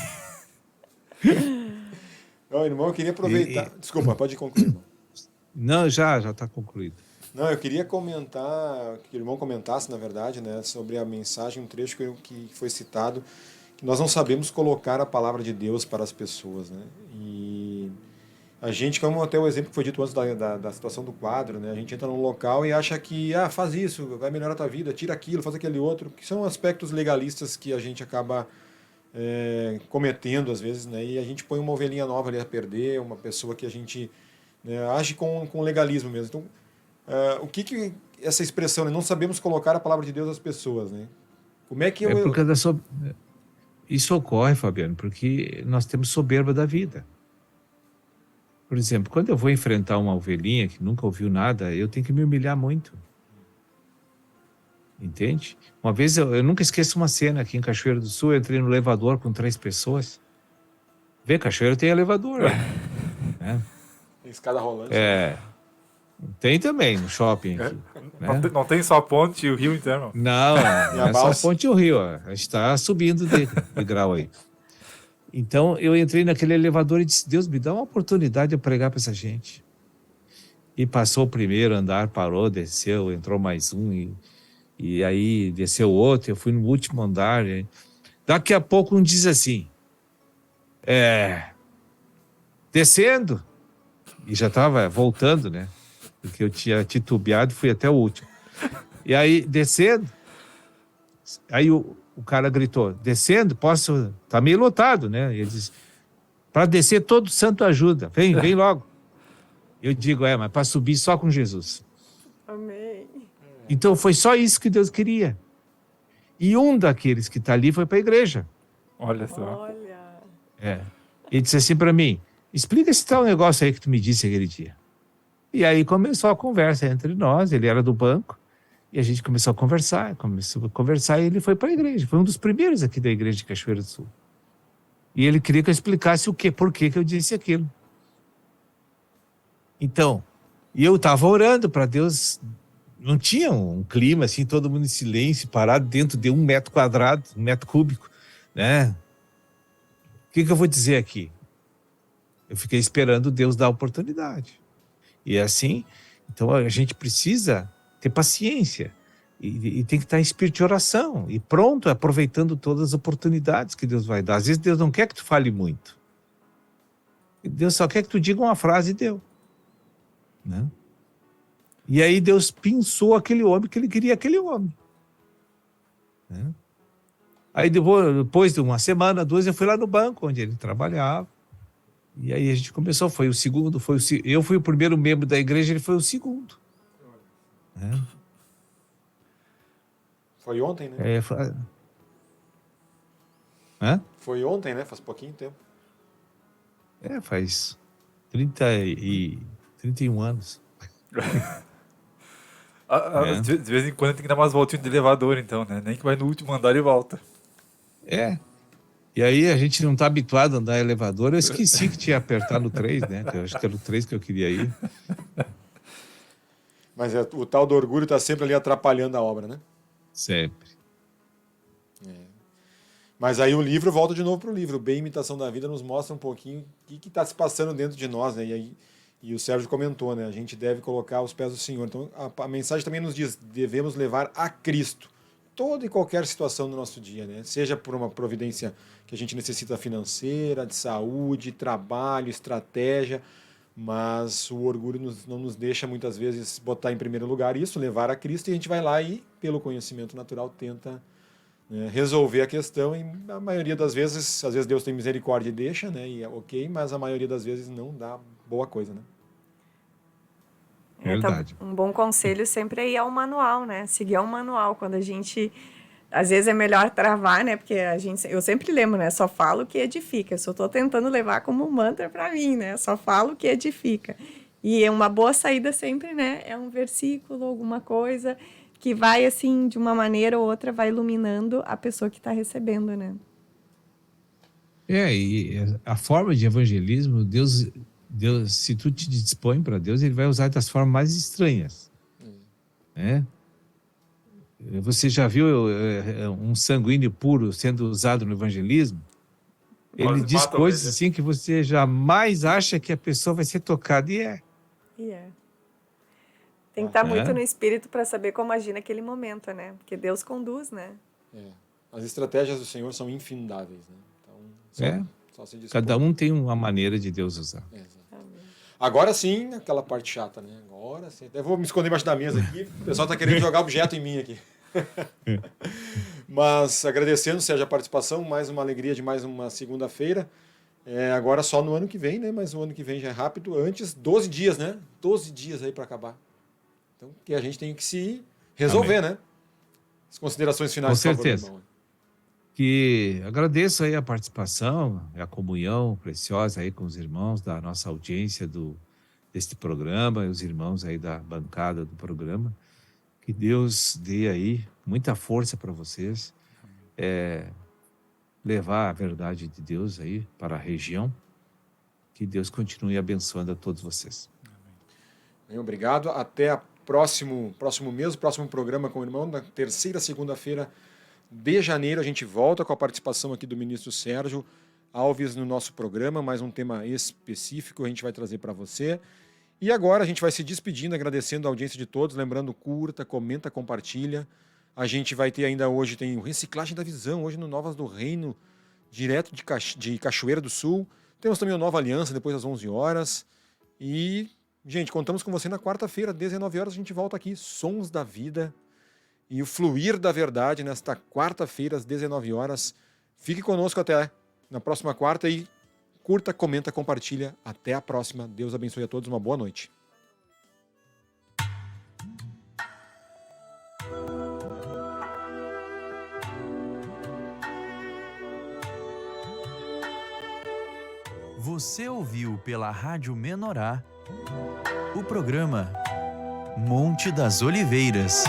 Não, irmão, eu queria aproveitar... Desculpa, pode concluir, irmão. Não, já está concluído. Não, eu queria comentar, que o irmão comentasse, na verdade, né, sobre a mensagem, um trecho que foi citado, que nós não sabemos colocar a palavra de Deus para as pessoas, né? E a gente, como até o exemplo que foi dito antes da situação do quadro, né, a gente entra num local e acha que, faz isso, vai melhorar a tua vida, tira aquilo, faz aquele outro, que são aspectos legalistas que a gente acaba cometendo às vezes, né, e a gente põe uma ovelhinha nova ali a perder, uma pessoa que a gente, né, age com legalismo mesmo. Então, o que essa expressão, né, não sabemos colocar a palavra de Deus às pessoas, né? Como é que eu... Porque isso ocorre, Fabiano, porque nós temos soberba da vida. Por exemplo, quando eu vou enfrentar uma ovelhinha que nunca ouviu nada, eu tenho que me humilhar muito. Entende? Uma vez, eu nunca esqueço uma cena aqui em Cachoeiro do Sul, eu entrei no elevador com 3 pessoas. Vê, Cachoeiro tem elevador. Né? Tem escada rolante. Tem também no shopping aqui. Né? Não tem só a ponte e o rio interno. Não é só a ponte e o rio. Ó. A gente está subindo de grau aí. Então, eu entrei naquele elevador e disse, Deus, me dá uma oportunidade de eu pregar para essa gente. E passou o primeiro andar, parou, desceu, entrou mais um, e aí desceu outro, eu fui no último andar. Daqui a pouco um diz assim, descendo, e já estava voltando, né? Porque eu tinha titubeado e fui até o último. E aí, descendo, aí o cara gritou, descendo, posso... Tá meio lotado, né? E ele disse, para descer todo santo ajuda, vem logo. Eu digo, mas para subir só com Jesus. Amém. Então foi só isso que Deus queria. E um daqueles que está ali foi para a igreja. Olha só. Olha. Ele disse assim para mim, explica esse tal negócio aí que tu me disse aquele dia. E aí começou a conversa entre nós, ele era do banco, e a gente começou a conversar, e ele foi para a igreja. Foi um dos primeiros aqui da igreja de Cachoeiro do Sul. E ele queria que eu explicasse por que eu disse aquilo. Então, e eu estava orando para Deus, não tinha um clima assim, todo mundo em silêncio, parado dentro de 1 metro quadrado, 1 metro cúbico, né? O que eu vou dizer aqui? Eu fiquei esperando Deus dar a oportunidade. E assim, então a gente precisa ter paciência e tem que estar em espírito de oração e pronto, aproveitando todas as oportunidades que Deus vai dar. Às vezes Deus não quer que tu fale muito. Deus só quer que tu diga uma frase e deu. Né? E aí Deus pensou aquele homem que ele queria aquele homem. Né? Aí depois de 1 semana, 2, eu fui lá no banco onde ele trabalhava. E aí a gente começou, foi o segundo, eu fui o primeiro membro da igreja, ele foi o segundo. Foi ontem, né? Foi ontem, né? Faz pouquinho tempo. Faz 31 anos. De vez em quando tem que dar umas voltinhas de elevador, então, né? Nem que vai no último andar e volta. E aí a gente não está habituado a andar em elevador. Eu esqueci que tinha apertar no 3, né? Eu acho que era o 3 que eu queria ir. Mas o tal do orgulho está sempre ali atrapalhando a obra, né? Sempre. Mas aí o livro volta de novo para o livro. Bem Imitação da Vida nos mostra um pouquinho o que está se passando dentro de nós, né? E o Sérgio comentou, né? A gente deve colocar aos pés do Senhor. Então a mensagem também nos diz, devemos levar a Cristo toda e qualquer situação do nosso dia, né? Seja por uma providência que a gente necessita financeira, de saúde, trabalho, estratégia, mas o orgulho não nos deixa muitas vezes botar em primeiro lugar isso, levar a Cristo, e a gente vai lá e, pelo conhecimento natural, tenta, né, resolver a questão, e a maioria das vezes, às vezes Deus tem misericórdia e deixa, né? E é ok, mas a maioria das vezes não dá boa coisa, né? Verdade. Então, um bom conselho sempre é ir ao manual, né? Seguir ao manual. Quando a gente... Às vezes é melhor travar, né? Porque eu sempre lembro, né? Só falo o que edifica. Eu só estou tentando levar como um mantra para mim, né? Só falo o que edifica. E uma boa saída sempre, né? É um versículo, alguma coisa que vai, assim, de uma maneira ou outra, vai iluminando a pessoa que está recebendo, né? E a forma de evangelismo, Deus, se tu te dispõe para Deus, ele vai usar das formas mais estranhas. Né? Você já viu um sanguíneo puro sendo usado no evangelismo? Ele diz coisas assim que você jamais acha que a pessoa vai ser tocada, e é. Tem que estar muito no espírito para saber como agir naquele momento, né? Porque Deus conduz, né? As estratégias do Senhor são infindáveis, né? Então, só se dispor. Cada um tem uma maneira de Deus usar. Agora sim, aquela parte chata, né? Agora sim. Até vou me esconder embaixo da mesa aqui. O pessoal está querendo jogar objeto em mim aqui. Mas agradecendo, Sérgio, a participação. Mais uma alegria de mais uma segunda-feira. Agora só no ano que vem, né? Mas o ano que vem já é rápido. Antes, 12 dias, né? 12 dias aí para acabar. Então, que a gente tem que se resolver, né? As considerações finais. Com certeza. Que agradeço aí a participação, a comunhão preciosa aí com os irmãos da nossa audiência deste programa, e os irmãos aí da bancada do programa. Que Deus dê aí muita força para vocês, levar a verdade de Deus aí para a região. Que Deus continue abençoando a todos vocês. Bem, obrigado. Até o próximo mês, próximo programa com o irmão, na terceira segunda-feira de janeiro. A gente volta com a participação aqui do ministro Sérgio Alves no nosso programa, mais um tema específico a gente vai trazer para você. E agora a gente vai se despedindo, agradecendo a audiência de todos, lembrando, curta, comenta, compartilha. A gente vai ter ainda hoje, tem o Reciclagem da Visão, hoje no Novas do Reino, direto de Cachoeira do Sul. Temos também o Nova Aliança, depois das 11 horas. E, gente, contamos com você na quarta-feira, às 19 horas, a gente volta aqui, Sons da Vida e o Fluir da Verdade, nesta quarta-feira, às 19 horas. Fique conosco até na próxima quarta e curta, comenta, compartilha. Até a próxima. Deus abençoe a todos. Uma boa noite. Você ouviu pela Rádio Menorá o programa Monte das Oliveiras.